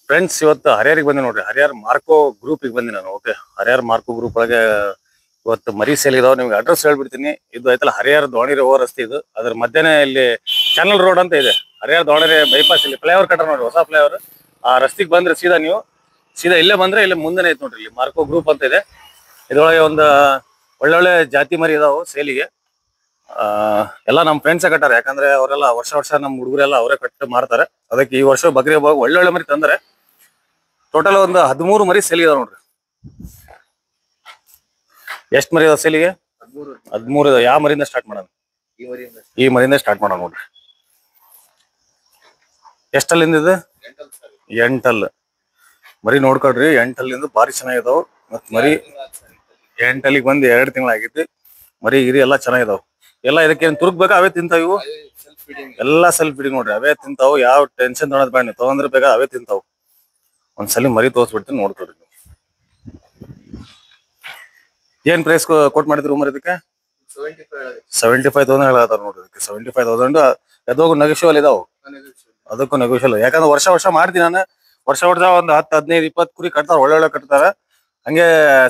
Friends ಇವತ್ತು ಹರಿಹರಿಗೆ ಬಂದೆ ನೋಡ್ರಿ. ಹರಿಹರ್ ಮಾರ್ಕೋ ಗ್ರೂಪಿಗೆ ಬಂದೆ ನಾನು. ಓಕೆ, ಹರಿಹರ್ ಮಾರ್ಕೋ ಗ್ರೂಪ್ ಒಳಗೆ ಇವತ್ತು ಮರಿ ಸೇಲ್ ಇದಾವೆ. ನಿಮ್ಗೆ ಅಡ್ರೆಸ್ ಹೇಳ್ಬಿಡ್ತೀನಿ. ಇದು ಐತಲ್ಲ ಹರಿಹರ ದಾವಣಗೆರೆ ಹೋಗೋ ರಸ್ತೆ ಇದು. ಅದ್ರ ಮಧ್ಯನೇ ಇಲ್ಲಿ ಚಾನಲ್ ರೋಡ್ ಅಂತ ಇದೆ. ಹರಿಹರ ದಾವಣಗೆರೆ ಬೈಪಾಸ್ ಇಲ್ಲಿ ಫ್ಲೈಓವರ್ ಕಟ್ಟಾರ ನೋಡ್ರಿ, ಹೊಸ ಫ್ಲೈಓವರ್. ಆ ರಸ್ತೆಗೆ ಬಂದ್ರೆ ಸೀದಾ ನೀವು ಇಲ್ಲೇ ಬಂದ್ರೆ ಇಲ್ಲಿ ಮುಂದೆನೇ ಐತೆ ನೋಡ್ರಿ. ಇಲ್ಲಿ ಮಾರ್ಕೋ ಗ್ರೂಪ್ ಅಂತ ಇದೆ. ಇದ್ರೊಳಗೆ ಒಂದು ಒಳ್ಳೊಳ್ಳೆ ಜಾತಿ ಮರಿ ಇದಾವೆ ಸೇಲಿಗೆ. ಎಲ್ಲ ನಮ್ಮ ಫ್ರೆಂಡ್ಸೇ ಕಟ್ಟಾರೆ. ಯಾಕಂದ್ರೆ ಅವರೆಲ್ಲ ವರ್ಷ ನಮ್ಮ ಹುಡುಗರೆಲ್ಲ ಅವರೇ ಕಟ್ಟು ಮಾರ್ತಾರೆ. ಅದಕ್ಕೆ ಈ ವರ್ಷ ಬಕ್ರಿ ಹಬ್ಬ ಒಳ್ಳೊಳ್ಳೆ ಮರಿ ತಂದರೆ ಟೋಟಲ್ ಒಂದು 13 ಮರಿ ಸೇಲ್ ಇದಾವೆ ನೋಡ್ರಿ. ಎಷ್ಟು ಮರಿ ಇದಾವೆ ಸೇಲಿಗೆ? 13 ಇದಾವೆ. ಯಾವ ಮರಿಯಿಂದ ಸ್ಟಾರ್ಟ್ ಮಾಡೋಣ? ಈ ಮರಿಯಿಂದ ಸ್ಟಾರ್ಟ್ ಮಾಡೋಣ ನೋಡ್ರಿ. ಎಷ್ಟಲ್ಲಿಂದ ಇದು? 8 ಮರಿ ನೋಡ್ಕೊಳ್ರಿ. 8 ಭಾರಿ ಚೆನ್ನಾಗಿದಾವ್. ಮತ್ ಮರಿ 8 ಬಂದು 2 ತಿಂಗಳಾಗೈತಿ. ಮರಿ ಗಿರಿ ಎಲ್ಲ ಚೆನ್ನಾಗಿದಾವ್. ಎಲ್ಲ ಇದಕ್ಕೇನು ತುರುಕ್ಬೇಕಾ? ಅವೇ ತಿಂತಾವ. ಇವು ಎಲ್ಲ ಸೆಲ್ಫ್ ಫೀಡಿಂಗ್ ನೋಡ್ರಿ. ಅವೇ ತಿಂತಾವ್. ಯಾವ ಟೆನ್ಷನ್ ತೊಗೊಳೋದ್ ಬೇಡ. ನೀವು ತಗೊಂಡ್ರೆ ಬೇಗ ಅವೇ ತಿಂತಾವ್. ಒಂದ್ಸಲಿ ಮರಿ ತೋರಿಸ್ಬಿಡ್ತೀನಿ ನೋಡ್ಕೊಳ್ರಿ. ಏನ್ ಪ್ರೈಸ್ ಕೊಟ್ ಮಾಡಿದ್ರು ಮರಿ ಇದಕ್ಕೆ? 75,000 ಹೇಳತ್ತಾರ ನೋಡ್ರಿ. ಇದಕ್ಕೆ 75,000. ಎದೋಗು ನೆಗೋಷಿಯಬಲ್ ಇದಾವ್. ಅದಕ್ಕೂ ನೆಗೋಷಿಯಬಲ್. ಯಾಕಂದ್ರೆ ವರ್ಷ ಮಾಡ್ತೀನಿ ನಾನು. ವರ್ಷ ಒಂದು 10, 15, 20 ಕುರಿ ಕಟ್ತಾರ. ಒಳ್ಳೊಳ್ಳೆ ಕಟ್ತಾರ. ಹಂಗೆ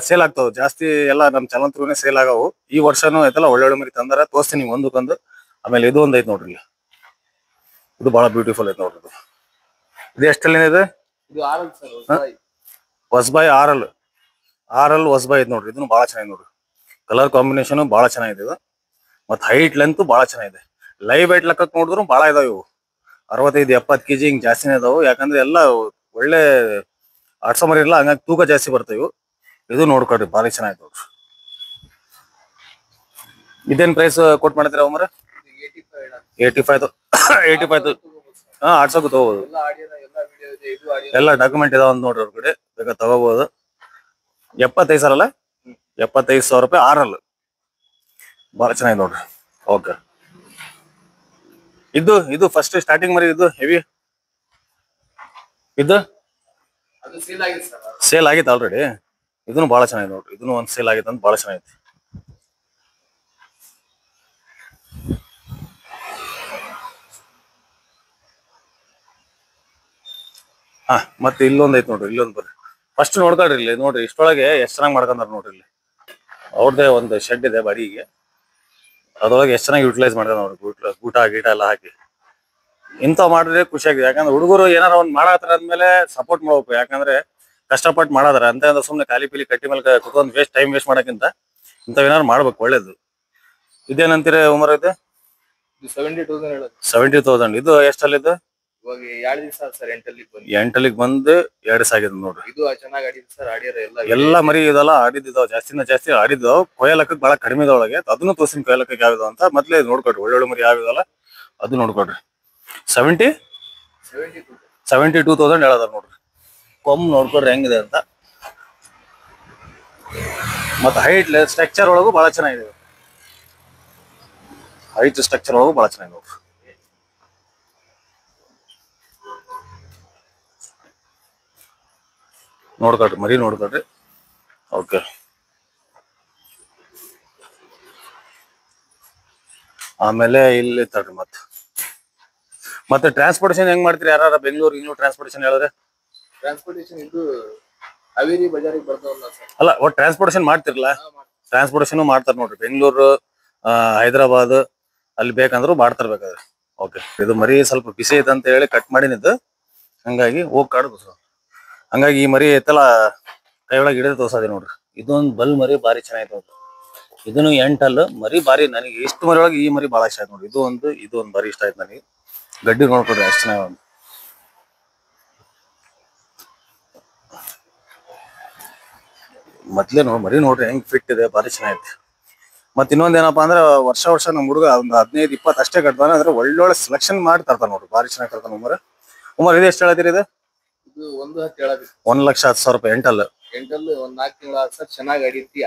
ಸೇಲ್ ಆಗ್ತಾವ ಜಾಸ್ತಿ. ಎಲ್ಲ ನಮ್ ಚಾನಲ್ ಥ್ರೂನೇ ಸೇಲ್ ಆಗವು. ಈ ವರ್ಷನೂ ಐತಲ್ಲ ಒಳ್ಳೊಳ್ಳೆ ಮರಿ ತಂದಾರ. ತೋರಿಸ್ತೀನಿ ಒಂದಕ್ಕೊಂದು. ಆಮೇಲೆ ಇದು ಒಂದ್ ಐತ್ ನೋಡ್ರಿ. ಇದು ಬಹಳ ಬ್ಯೂಟಿಫುಲ್ ಐತ್ ನೋಡ್ರಿ. ಇದು ಎಷ್ಟಲ್ಲಿ ಇದೆ? ಹೊಸಬಾಯಿ ಆರಲ್ ಹೊಸಬಾಯಿ ಐತ್ ನೋಡ್ರಿ. ಇದನ್ನು ಬಹಳ ಚೆನ್ನಾಗಿದೆ ನೋಡ್ರಿ. ಕಲರ್ ಕಾಂಬಿನೇಷನ್ ಬಹಳ ಚೆನ್ನಾಗಿದೆ ಇದು. ಮತ್ ಹೈಟ್ ಲೆಂತ್ ಬಹಳ ಚೆನ್ನಾಗಿದೆ. ಲೈವ್ ವೈಟ್ ಲೆಕ್ಕಕ್ಕೆ ನೋಡಿದ್ರು ಬಹಳ ಇದಾವೆ ಇವು. 65, 70 kg ಹಿಂಗ್ ಜಾಸ್ತಿನೇ ಇದಾವು. ಯಾಕಂದ್ರೆ ಎಲ್ಲ ಒಳ್ಳೆ ಆಡ್ಸೋ ಮರಿ ಇರಲ್ಲ, ಹಂಗಾಗಿ ತೂಕ ಜಾಸ್ತಿ ಬರ್ತಾವ ಇವು. ಇದು ನೋಡ್ಕೊಳ್ರಿ, ಭಾರಿ ಚೆನ್ನಾಗಿ ನೋಡ್ರಿ. ಇದೇನ್ ಪ್ರೈಸ್ ಕೊಟ್ ಮಾಡಿದ್ರೆ ಅವರ? 85. ಹಾ, ಆಡ್ಸೋಕು ತಗೋಬಹುದು. ಎಲ್ಲ ಡಾಕ್ಯುಮೆಂಟ್ ಇದಾವ ಅಂತ ನೋಡ್ರಿ ಅವ್ರ ಕಡೆ. ಬೇಕಾ ತಗೋಬಹುದು. 75,000 ಅಲ್ಲ? 75,000 ರೂಪಾಯಿ ಆರಲ್. ಭಾಳ ಚೆನ್ನಾಗಿ ನೋಡ್ರಿ. ಓಕೆ, ಇದು ಫಸ್ಟ್ ಸ್ಟಾರ್ಟಿಂಗ್ ಮರಿ. ಇದು ಹೆವಿ. ಇದು ಸೇಲ್ ಆಗಿತ್ತು ಆಲ್ರೆಡಿ. ಇದನ್ನು ಬಹಳ ಚೆನ್ನಾಗಿದೆ ನೋಡ್ರಿ. ಇದನ್ನು ಒಂದ್ ಸೇಲ್ ಆಗಿತ್ತು ಅಂತ ಬಹಳ ಚೆನ್ನಾಗಿದೆ. ಹಾ, ಮತ್ತೆ ಇಲ್ಲೊಂದ್ ಐತ್ ನೋಡ್ರಿ. ಇಲ್ಲೊಂದ್ ಬರ್ರಿ. ಫಸ್ಟ್ ನೋಡ್ಕೊಳ್ರಿ. ಇಲ್ಲಿ ನೋಡ್ರಿ, ಇಷ್ಟೊಳಗೆ ಎಷ್ಟ್ ಚೆನ್ನಾಗಿ ಮಾಡ್ಕೊಂಡಾರ ನೋಡ್ರಿ. ಇಲ್ಲಿ ಅವ್ರದ್ದೇ ಒಂದು ಶೆಡ್ ಇದೆ ಬಾಡಿಗೆ. ಅದ್ರೊಳಗೆ ಎಷ್ಟ್ ಚೆನ್ನಾಗಿ ಯುಟಿಲೈಸ್ ಮಾಡ್ತಾರೆ ನೋಡ್ರಿ. ಊಟ ಗೀಟ ಎಲ್ಲ ಹಾಕಿ ಇಂಥವ್ ಮಾಡಿದ್ರೆ ಖುಷಿ ಆಗಿದೆ. ಯಾಕಂದ್ರೆ ಹುಡುಗರು ಏನಾರ ಒಂದ್ ಮಾಡತ್ತಾರ ಅಂದ್ಮೇಲೆ ಸಪೋರ್ಟ್ ಮಾಡ್ಬೇಕು. ಯಾಕಂದ್ರೆ ಕಷ್ಟಪಟ್ಟು ಮಾಡಾದ್ರ ಅಂತ ಸುಮ್ನೆ ಖಾಲಿ ಪೀಲಿ ಕಟ್ಟಿ ಮೇಲೆ ಕುತ್ಕೊಂಡ್ ಟೈಮ್ ವೇಸ್ಟ್ ಮಾಡಕ್ಕಿಂತ ಇಂಥವ್ ಏನಾರು ಮಾಡ್ಬೇಕು, ಒಳ್ಳೇದು. ಇದೇನಂತೀರ ಉಮರ್? ಇದು 70,000. ಇದು ಎಷ್ಟಲ್ಲಿದ್ದು? 8 ಬಂದು 2 ದಿವಸ ಆಗಿದೆ ನೋಡ್ರಿ. ಎಲ್ಲ ಮರಿ ಇದೆಲ್ಲ ಆಡಿದ್ದಾವ. ಜಾಸ್ತಿ ಆಡಿದ್ದಾವ್. ಕೊಯ್ಯಲಕ್ಕಕ್ಕೆ ಬಹಳ ಕಡಿಮೆ ಇದಾವೊಳಗೆ. ಅದನ್ನು ತೋರಿಸ್ತೀನಿ ಕೊಯ್ಯಲಕ್ಕಕ್ಕೆ ಯಾವ್ದಾವ ಅಂತ. ಮೊದ್ಲೇ ನೋಡ್ಕೊಡ್ರಿ, ಒಳ್ಳೊಳ್ಳೆ ಮರಿ ಯಾವ್ದಲ್ಲ ಅದು ನೋಡ್ಕೊಡ್ರಿ. 72,000 ಹೇಳದಾರ ನೋಡ್ರಿ. ಕೊಮ್ ನೋಡ್ಕೊಡ್ರಿ ಹೆಂಗಿದೆ ಅಂತ. ಮತ್ತೆ ಹೈಟ್ ಸ್ಟ್ರಕ್ಚರ್ ಒಳಗೂ ಬಹಳ ಚೆನ್ನಾಗಿದೆ. ಹೈಟ್ ಸ್ಟ್ರಕ್ಚರ್ ಒಳಗೂ ಬಹಳ ಚೆನ್ನಾಗಿದೆ ನೋಡ್ರಿ. ಮರಿ ನೋಡ್ಕೊಡ್ರಿ. ಓಕೆ, ಆಮೇಲೆ ಇಲ್ಲಿ ತಡ್ರಿ. ಮತ್ತೆ ಟ್ರಾನ್ಸ್ಪೋರ್ಟೇಷನ್ ಹೆಂಗ್ ಮಾಡ್ತೀರಿ? ಯಾರ ಬೆಂಗಳೂರು ಟ್ರಾನ್ಸ್ಪೋರ್ಟೇಷನ್ ಹೇಳಿದ್ರೆ? ಇದು ಹಾವೇರಿ ಬಜಾರಿಗೆ ಬರ್ತಾವಲ್ಲ ಸರ್. ಅಲ್ಲ, ಒಟ್ಟು ಟ್ರಾನ್ಸ್ಪೋರ್ಟೇಷನ್ ಮಾಡ್ತಿರಲ್ಲ? ಟ್ರಾನ್ಸ್ಪೋರ್ಟೇಷನ್ ಮಾಡ್ತಾರ ನೋಡ್ರಿ. ಬೆಂಗಳೂರು, ಹೈದರಾಬಾದ್ ಅಲ್ಲಿ ಬೇಕಂದ್ರು ಮಾಡ್ತಾರ ಬೇಕಾದ್ರೆ. ಓಕೆ, ಇದು ಮರಿ ಸ್ವಲ್ಪ ಬಿಸಿ ಐತೆ ಅಂತ ಹೇಳಿ ಕಟ್ ಮಾಡಿನಿದ್ದು. ಹಂಗಾಗಿ ಹೋಗಿ ಕಾಡುದು. ಹಂಗಾಗಿ ಈ ಮರಿ ಐತಲ್ಲ ಕೈ ಒಳಗೆ ಹಿಡಿದು ತೋರ್ಸೋದಿ ನೋಡ್ರಿ. ಇದೊಂದು ಬಲ್ ಮರಿ ಭಾರಿ ಚೆನ್ನಾಗಿತ್ತು ನೋಡ್ರಿ. ಇದನ್ನು 8 ಮರಿ ಭಾರಿ. ನನಗೆ ಇಷ್ಟು ಮರಿ ಒಳಗೆ ಈ ಮರಿ ಭಾಳ ಇಷ್ಟ ಆಯ್ತು ನೋಡ್ರಿ. ಇದು ಒಂದು ಭಾರಿ ಇಷ್ಟ ಆಯ್ತು ನನಗೆ. ಗಡ್ಡಿ ನೋಡ್ಕೊಡ್ರಿ, ಅಷ್ಟು ಚೆನ್ನಾಗಿ. ಮೊದ್ಲೇ ಮರಿ ನೋಡ್ರಿ ಹೆಂಗ್ ಫಿಟ್ ಇದೆ, ಭಾರಿ ಚೆನ್ನಾಗೈತಿ. ಮತ್ ಇನ್ನೊಂದೇನಪ್ಪಾ ಅಂದ್ರೆ ವರ್ಷ ನಮ್ ಹುಡುಗ ಒಂದು 15, 20 ಅಷ್ಟೇ ಕಟ್ತಾನೆ. ಅಂದ್ರೆ ಒಳ್ಳೊಳ್ಳೆ ಸೆಲೆಕ್ಷನ್ ಮಾಡಿ ತರ್ತಾನ ನೋಡ್ರಿ. ಭಾರಿ ಚೆನ್ನಾಗಿ ತರ್ತಾನ ಉಮರ್. ಇದು ಎಷ್ಟು ಹೇಳತ್ತೀರಿ? ಇದು 1,10,000 ರೂಪಾಯಿ. 8 ಒಂದ್ 4 ತಿಂಗಳ ಸರ್. ಚೆನ್ನಾಗಿ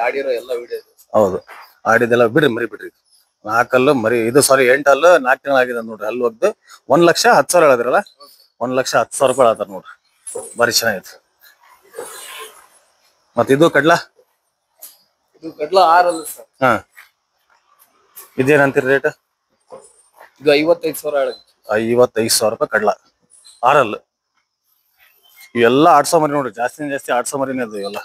ಆಡಿರೋ ಎಲ್ಲ ವಿಡಿಯೋ. ಹೌದು, ಆಡಿದೆಲ್ಲ ಮರಿ ಬಿಡ್ರಿ. 4 ಮರಿ. ಇದು ಸಾರಿ 8 4 ತಿಂಗಳಾಗಿದೆ ನೋಡ್ರಿ. ಅಲ್ಲಿ ಹೋಗ್ದು 1,10,000 ಹೇಳದಿರಲ್ಲ. 1,10,000 ರೂಪಾಯಿ ಹೇಳ್ತಾರ ನೋಡ್ರಿ. ಭಾರಿ ಚೆನ್ನಾಗೈತಿ. ಮತ್ತೆ ಇದು ಕಡ್ಲಾ 6 ಸರ್. ಹಾ, ಇದೇನಂತೀರಿ ರೇಟ್? ಇದು 55,000 ಹೇಳಿ. 55,000 ರೂಪಾಯಿ ಕಡ್ಲಾ 6. ಇವೆಲ್ಲ ಆಡ್ಸೋ ಮರಿ ನೋಡ್ರಿ, ಜಾಸ್ತಿ ಆಡ್ಸೋ ಮರಿನೇ ಅದು ಇವೆಲ್ಲ.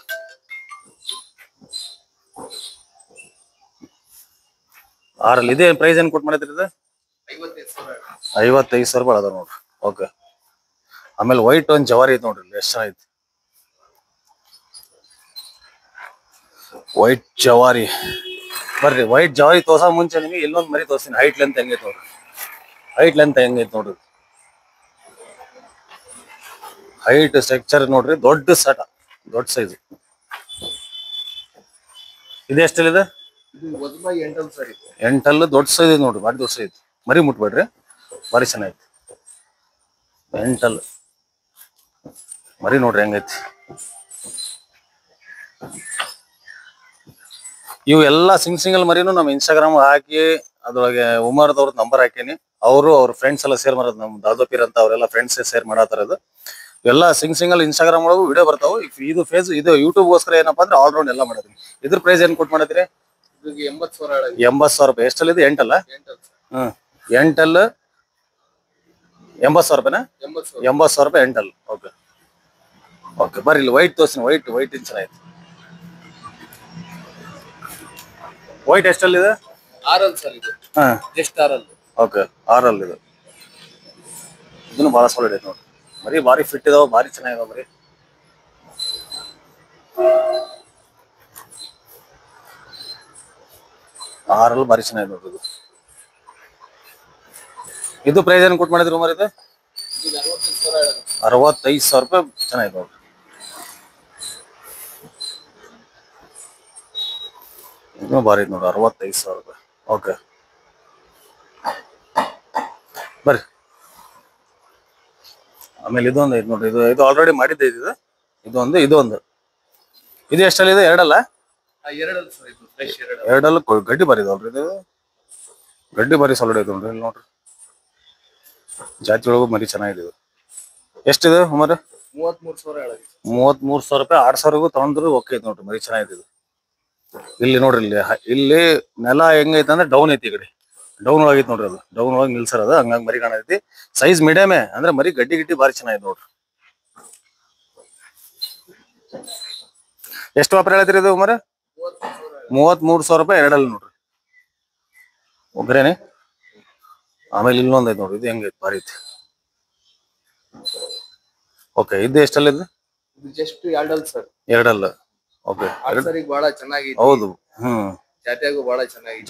ಆರಲ್ಲಿ ಇದೆ ಪ್ರೈಸ್ ಏನ್ ಕೊಟ್ಟು ಮಾಡಿದ್ರಿ ಇದು? 55,000 ರೂಪಾಯಿ ಅದ ನೋಡ್ರಿ. ಓಕೆ. ಆಮೇಲೆ ವೈಟ್ ಒಂದ್ ಜವಾರಿ ಐತಿ ನೋಡ್ರಿ, ಎಷ್ಟು ಚೆನ್ನಾಗೈತಿ ವೈಟ್ ಜವಾರಿ. ಬರ್ರಿ ವೈಟ್ ಜವಾರಿ ತೋರ್ಸ ಮುಂಚೆ ನಿಮಗೆ ಇಲ್ಲೊಂದ್ ಮರಿ ತೋರಿಸ್ತೀನಿ. ಹೈಟ್ ಲೆಂತ್ ಹೆಂಗೈತಿ ನೋಡ್ರಿ, ಹೈಟ್ ಲೆಂತ್ ಹೆಂಗೈತಿ ನೋಡ್ರಿ. ಹೈಟ್ ಸ್ಟ್ರಕ್ಚರ್ ನೋಡ್ರಿ, ದೊಡ್ಡ ಸಟ, ದೊಡ್ಡ ಸೈಜ್. ಇದು ಎಷ್ಟಲ್ಲಿದೆ? ಎಂಟಲ್ಲು ದೊಡ್ಡ ಸೈಜ್ ಐತಿ ನೋಡ್ರಿ, ಭಾರಿ ದೊಡ್ಡ ಸೈಜ್. ಮರಿ ಮುಟ್ಬೇಡ್ರಿ, ಭಾರಿ ಚೆನ್ನಾಗೈತಿ. ಎಂಟಲ್ ಮರಿ ನೋಡ್ರಿ ಹೆಂಗೈತಿ. ಇವು ಎಲ್ಲ ಸಿಂಗಲ್ ಮರಿನು ನಮ್ಮ ಇನ್ಸ್ಟಾಗ್ರಾಮ್ ಹಾಕಿ ಅದ್ರೊಳಗೆ ಉಮರ್ದವ್ರ ನಂಬರ್ ಹಾಕೀನಿ. ಅವರು ಅವ್ರ ಫ್ರೆಂಡ್ಸ್ ಎಲ್ಲ ಶೇರ್ ಮಾಡೋದು, ನಮ್ ದಾದೋಪೀರ್ ಅಂತ ಅವರೆಲ್ಲ ಫ್ರೆಂಡ್ಸ್ ಶೇರ್ ಮಾಡತ್ತಾರದು. ಎಲ್ಲ ಸಿಂಗಲ್ ಇನ್ಸ್ಟಾಗ್ರಾಮ್ ಒಳಗೂ ವಿಡಿಯೋ ಬರ್ತಾವ. ಇದು ಇದು ಯೂಟ್ಯೂಬ್ಗೋಸ್ಕರ ಏನಪ್ಪಾ ಅಂದ್ರೆ ಆಲ್ರೌಂಡ್ ಎಲ್ಲ ಮಾಡಿದ್ರಿ. ಇದ್ರ ಪ್ರೈಸ್ ಏನ್ ಕೊಟ್ಟು ಮಾಡಿದ್ರಿ? 80,000 ರೂಪಾಯಿ. ಎಷ್ಟಲ್ಲಿದೆ? ಎಂಟಲ್ಲ? ಹ್ಮ್, ಎಂಟಲ್ 80,000 ರೂಪಾಯಿನಾ? 80,000 ರೂಪಾಯಿ ಎಂಟಲ್. Okay okay. ಬರ್ರಿ ಇಲ್ಲಿ ವೈಟ್ ತೋರಿಸ್ತೀನಿ. ವೈಟ್ ಚೆನ್ನಾಗಿತ್ತು. ವೈಟ್ ಎಷ್ಟಲ್ಲಿದೆ? ಹಾ, ಓಕೆ. ಆರಲ್ಲಿ ಇದು ಇದನ್ನು ಬಹಳ ಸಾಲಿಡ್ ಐತೆ ನೋಡಿ. ಮರಿ ಭಾರಿ ಫಿಟ್ ಇದಾವ, ಭಾರಿ ಚೆನ್ನಾಗಿದಾವ ಮರಿ. ಆರಲ್ಲಿ ಭಾರಿ ಚೆನ್ನಾಗಿದೆ ನೋಡ್ರಿ. ಇದು ಪ್ರೈಸ್ ಏನ್ ಕೊಟ್ಟು ಮಾಡಿದ್ರಿ ಮರಿ? ಇದು 65,000 ರೂಪಾಯಿ. ಚೆನ್ನಾಗಿದೆ ನೋಡ್ರಿ. ಇದನ್ನು ಭಾರಿ ಐತೆ ನೋಡ್ರಿ, 65,000 ರೂಪಾಯಿ. ಓಕೆ ಬರ್ರಿ. ಆಮೇಲೆ ಇದೊಂದು ಐತೆ ನೋಡ್ರಿ, ಇದು ಆಲ್ರೆಡಿ ಮಾಡಿದ್ದೆ. ಇದೊಂದು ಇದು ಎಷ್ಟಲ್ಲಿದೆ? ಎರಡಲ್ಲ? ಎರಡಲ್ಲ ಗಡ್ಡಿ ಬಾರಿ ಇದಾವಲ್ರಿ. ಇದು ಗಡ್ಡಿ ಬಾರಿ ಸಾಲಿಡ್ ಐತೆ ನೋಡ್ರಿ. ಇಲ್ಲಿ ನೋಡ್ರಿ, ಜಾತಿ ಒಳಗು ಮರಿ ಚೆನ್ನಾಗಿದೆ. ಎಷ್ಟಿದೆ ಉಮರ್? 33,000 ರೂಪಾಯಿ. 6,000 ತಗೊಂಡ್ರು ಓಕೆ ಐತೆ ನೋಡ್ರಿ, ಮರಿ ಚೆನ್ನಾಗಿದೆ. ಇಲ್ಲಿ ನೋಡ್ರಿ, ಇಲ್ಲಿ ನೆಲ ಹೆಂಗೈತೆ ಅಂದ್ರೆ ಡೌನ್ ಐತಿ. ಈ ಕಡೆ ಡೌನ್ ಒಳಗೈತಿ ನೋಡ್ರಿ, ಅದು ಡೌನ್ ಒಳಗೆ ನಿಲ್ಸರದ, ಹಂಗಾಗಿ ಮರಿ ಕಾಣೈತಿ. ಸೈಜ್ ಮೀಡಿಯಮೇ ಅಂದ್ರೆ ಮರಿ ಗಡ್ಡಿ ಭಾರಿ ಚೆನ್ನಾಗಿದೆ ನೋಡ್ರಿ. ಎಷ್ಟು ವ್ಯಾಪಾರ ಹೇಳ್ತೀರಿ ಇದು ಉಮರ್? 33,000 ರೂಪಾಯಿ ಎರಡಲ್ಲಿ ನೋಡ್ರಿ. ಒಬ್ರೇನೆ. ಆಮೇಲೆ ಇಲ್ಲೊಂದ್ ಐತಿ ನೋಡ್ರಿ, ಇದು ಹೆಂಗೈತಿ, ಭಾರಿ ಐತಿ. ಓಕೆ. ಇದು ಎಷ್ಟಲ್ಲಿದೆ? ಎರಡಲ್ಲ. ಓಕೆ. ಹೌದು. ಹ್ಮ್, ಜಾತಿ ಒಳಗೆ ಬಹಳ ಚೆನ್ನಾಗಿದೆ.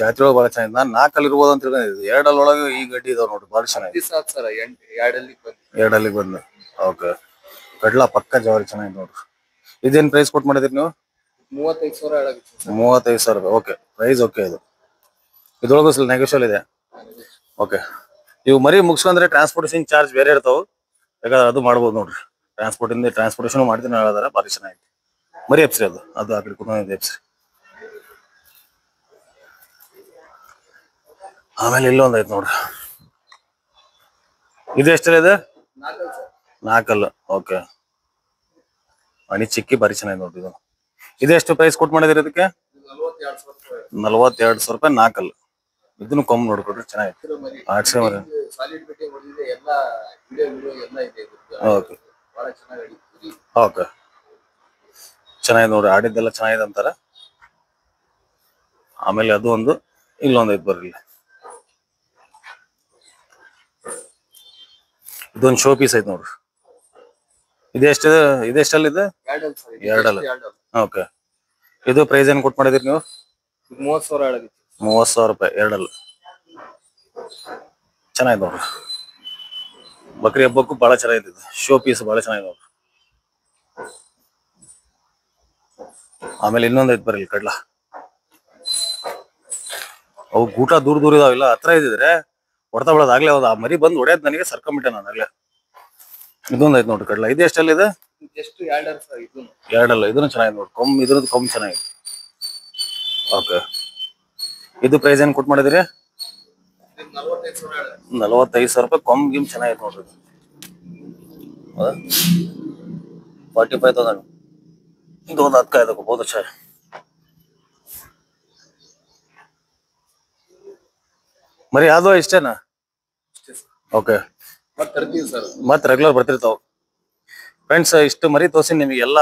ನಾನ್ 4 ಇರ್ಬೋದು ಅಂತ ತಿಳ್ಕೊಂಡಿದ್ದೆ. ಎರಡಲ್ ಒಳಗೆ ಈ ಗಡ್ಡಿ ಇದಾವ ನೋಡ್ರಿ, ಭಾರಿ ಚೆನ್ನಾಗಿದೆ. ಎರಡಲ್ಲಿಗೆ ಬಂದು. ಓಕೆ. ಕಡ್ಲ ಪಕ್ಕ ಜವಾರಿ ಚೆನ್ನಾಗಿದೆ ನೋಡ್ರಿ. ಇದೇನ್ ಪ್ರೈಸ್ ಕೊಟ್ಟು ಮಾಡಿದ್ರಿ ನೀವು? 35,000 ರೂಪಾಯಿ. Okay, price okay. ಇದ್ರೊಳಗೂ ಸ್ವಲ್ಪ ನೆಗೋಷಿಯಲ್ ಇದೆ. ಓಕೆ. ಇವು ಮರಿ ಮುಗಿಸ್ಕೊಂಡ್ರೆ ಟ್ರಾನ್ಸ್ಪೋರ್ಟೇಷನ್ ಚಾರ್ಜ್ ಬೇರೆ ಇರ್ತಾವ, ಬೇಕಾದ್ರೆ ಅದು ಮಾಡ್ಬೋದು ನೋಡ್ರಿ. ಟ್ರಾನ್ಸ್ಪೋರ್ಟೇಷನ್ ಮಾಡ್ತೀನಿ ಹೇಳಿದಾರೆ, ಭಾರಿ ಚೆನ್ನಾಗಿದೆ. ಮರಿ ಎಪ್ಸ್ರಿ ಅದು ಆ ಕಡೆ ಕುತ್ಕೊಂಡಿದೆ ಎಪ್ಸ್ರಿ. ಆಮೇಲೆ ಇಲ್ಲೊಂದ್ ಐತೆ ನೋಡ್ರಿ, ಇದು ಎಷ್ಟಲ್ಲಿದೆ? 4. ಓಕೆ. ಮಣಿ ಚಿಕ್ಕಿ ಭಾರಿ ಚೆನ್ನಾಗಿದೆ ನೋಡ್ರಿ. ಇದು ಎಷ್ಟು ಪ್ರೈಸ್ ಕೊಟ್ಟು ಮಾಡಿದ್ರಿ? ಇದಕ್ಕೆ 42,000 ರೂಪಾಯಿ. 4. ಇದನ್ನು ಕಮ್ಮಿ ನೋಡ್ಕೊಡ್ರಿ, ಚೆನ್ನಾಗಿದೆ. ಆಡ್ಸೆ ಮರಿ. ಓಕೆ ಓಕೆ, ಚೆನ್ನಾಗಿದೆ ನೋಡ್ರಿ. ಆಡಿದ್ದೆಲ್ಲ ಚೆನ್ನಾಗಿದೆ ಅಂತಾರ. ಆಮೇಲೆ ಅದು ಒಂದು ಇಲ್ಲೊಂದ್ ಐತೆ ಬರ್ರಿ. ಇದೊಂದು ಶೋ ಪೀಸ್ ಐತೆ ನೋಡ್ರಿ. ಇದೆಷ್ಟಲ್ಲಿದೆ? ಎರಡಲ್ಲ. ಓಕೆ. ಇದು ಪ್ರೈಸ್ ಏನ್ ಕೊಟ್ಟು ಮಾಡಿದಿರಿ ನೀವು? 30,000 ರೂಪಾಯಿ ಎರಡಲ್ಲ. ಚೆನ್ನಾಗಿದೆ ನೋಡ್ರಿ. ಬಕ್ರಿ ಹಬ್ಬಕ್ಕೂ ಬಹಳ ಚೆನ್ನಾಗಿದೆ. ಶೋ ಪೀಸ್ ಬಹಳ ಚೆನ್ನಾಗಿದೆ ನೋಡ್ರಿ. ಆಮೇಲೆ ಇನ್ನೊಂದ್ ಐತ್ ಬರ್ರಿ ಕಡ್ಲ. ಅವು ಗೂಟ ದೂರ ಇದಾವಿಲ್ಲ, ಹತ್ರ ಇದ್ದಿದ್ರೆ ಹೊಡ್ತಾ ಬಿಡೋದು. ಆಗ್ಲೇ ಆ ಮರಿ ಬಂದು ಹೊಡೆಯೋದು ನನಗೆ ಸರ್ಕೊಂಬಿಟ್ಟೆ ನಾನು ಆಗ್ಲೇ. ಇದೊಂದ್ ಐತ್ ನೋಡ್ರಿ ಕಡ್ಲ. ಇದು ಎಷ್ಟಲ್ಲಿದೆ? ಎರಡಲ್ಲ. ಇದನ್ನು ಚೆನ್ನಾಗಿದೆ ನೋಡ್ರಿ. ಇದ್ರದ್ದು ಕೊಂಬ್ ಚೆನ್ನಾಗಿದೆ. ಓಕೆ. ಇದು ಪ್ರೈಸ್ ಏನ್ ಕೊಟ್ಟು ಮಾಡಿದಿರಿ? 45,000 ರೂಪಾಯಿ. ಗಿಮ್ ಚೆನ್ನಾಗಿದೆ ನೋಡ್ರಿ. 45,000. ಇದು ಒಂದು 10 ಬಹುದು ಸರ್. ಮರಿ ಅದು ಇಷ್ಟೇನಾ? ಓಕೆ. ಮತ್ತೆ ರೆಗ್ಯುಲರ್ ಬರ್ತಿರ್ತಾವ. ಫ್ರೆಂಡ್ಸ್ ಇಷ್ಟು ಮರಿ ತೋರಿಸಿ ನಿಮಗೆ ಎಲ್ಲ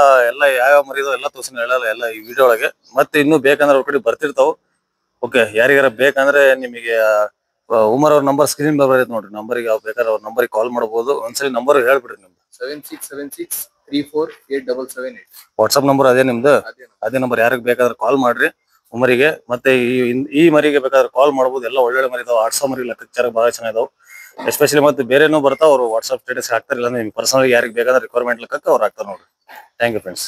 ಯಾವ ಮರಿ ಇದಾವ ಎಲ್ಲ ತೋರಿಸಿ ಹೇಳಲ್ಲ ಎಲ್ಲ ಈ ವಿಡಿಯೋ ಒಳಗೆ. ಮತ್ತೆ ಇನ್ನೂ ಬೇಕಂದ್ರೆ ಅವ್ರ ಕಡೆ ಬರ್ತಿರ್ತಾವ. ಓಕೆ, ಯಾರಿಗಾರ ಬೇಕಂದ್ರೆ ನಿಮಗೆ ಉಮರ್ ಅವ್ರ ನಂಬರ್ ಸ್ಕ್ರೀನ್ ಬರ್ತೈತೆ ನೋಡ್ರಿ. ನಂಬರ್ಗೆ ಯಾವ ಬೇಕಾದ್ರೆ ಅವ್ರ ನಂಬರ್ಗೆ ಕಾಲ್ ಮಾಡಬಹುದು. ಒಂದ್ಸಲಿ ನಂಬರ್ ಹೇಳ್ಬಿಡ್ರಿ ನಿಮ್ದು. 7676348778. ವಾಟ್ಸ್ಆಪ್ ನಂಬರ್ ಅದೇ ನಿಮ್ದು. ಅದೇ ಅದೇ ನಂಬರ್ ಯಾರಿಗೆ ಬೇಕಾದ್ರೆ ಕಾಲ್ ಮಾಡ್ರಿ ಉಮರಿಗೆ. ಮತ್ತೆ ಈ ಮರಿಗೆ ಬೇಕಾದ್ರೆ ಕಾಲ್ ಮಾಡಬಹುದು. ಎಲ್ಲ ಒಳ್ಳೊಳ್ಳೆ ಮರಿ ಇದಾವ. ಆಡ್ಸೋ ಮರಿ ಲೆಕ್ಕಾಚಾರ ಬಹಳ ಚೆನ್ನಾಗಿದಾವ. ಎಸ್ಪೆಷಲಿ ಮತ್ತೆ ಬೇರೆನೂ ಬರ್ತಾವ. ಅವರು ವಾಟ್ಸ್ಆಪ್ ಸ್ಟೇಟಸ್ ಹಾಕ್ತಾರಿಲ್ಲ ನಿಮ್ಗೆ ಪರ್ಸನಲ್ ಯಾರಿಗೆ ಬೇಕಾದ್ರೆ ರಿಕ್ವೈರ್ಮೆಂಟ್ ಲೆಕ್ಕಕ್ಕೆ ಅವ್ರು ಹಾಕ್ತಾರೆ ನೋಡ್ರಿ. Thank you friends.